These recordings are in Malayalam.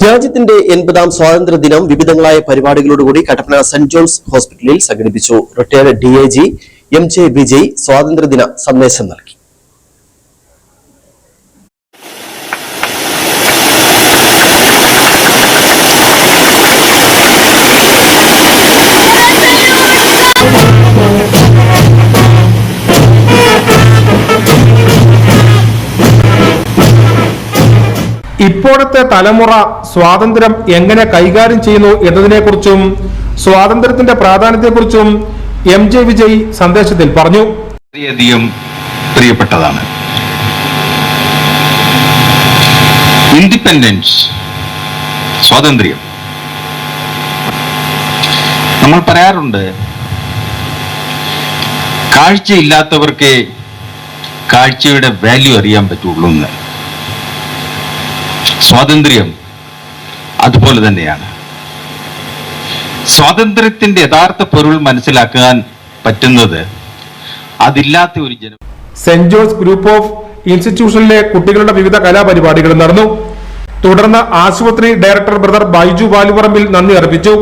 രാജ്യത്തിന്റെ 80ാം സ്വാതന്ത്ര്യദിനം വിവിധങ്ങളായ പരിപാടികളോടുകൂടി കട്ടപ്പന സെന്റ് ജോൺസ് ഹോസ്പിറ്റലിൽ സംഘടിപ്പിച്ചു. റിട്ടയർഡ് DIG MJ വിജയ് സ്വാതന്ത്ര്യദിന സന്ദേശം നൽകി. ഇപ്പോഴത്തെ തലമുറ സ്വാതന്ത്ര്യം എങ്ങനെ കൈകാര്യം ചെയ്യുന്നു എന്നതിനെക്കുറിച്ചും സ്വാതന്ത്ര്യത്തിന്റെ പ്രാധാന്യത്തെക്കുറിച്ചും MJ വിജയ് സന്ദേശത്തിൽ പറഞ്ഞു. വളരെയധികം പ്രിയപ്പെട്ടതാണ്. ഇൻഡിപെൻഡൻസ്, സ്വാതന്ത്ര്യം. നമ്മൾ പറയാറുണ്ട്, കാഴ്ചയില്ലാത്തവർക്ക് കാഴ്ചയുടെ വാല്യൂ അറിയാൻ പറ്റുള്ളൂ എന്ന്. സ്വാതന്ത്ര്യം അതുപോലെ തന്നെയാണ്. സ്വാതന്ത്ര്യത്തിന്റെ യഥാർത്ഥ പൊരുൾ മനസ്സിലാക്കാൻ പറ്റുന്നത് അതില്ലാത്ത ഒരു ജനം. സെന്റ് ജോൺസ് ഗ്രൂപ്പ് ഓഫ് ഇൻസ്റ്റിറ്റ്യൂഷനിലെ കുട്ടികളുടെ വിവിധ കലാപരിപാടികൾ നടന്നു. തുടർന്ന് ആശുപത്രി ഡയറക്ടർ ബ്രദർ ബൈജു വാലുപറമ്പിൽ നന്ദി അർപ്പിച്ചു.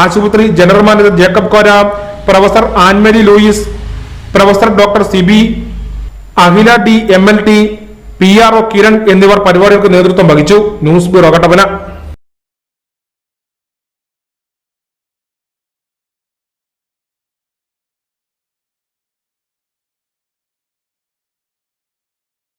ആശുപത്രി general manager Jacob Kora, professor Annmary Louis, professor doctor Siby, Akhila D MLT, PRO Kiran എന്നിവർ പരിപാടികൾക്ക് നേതൃത്വം വഹിച്ചു. News bureau Kattappana.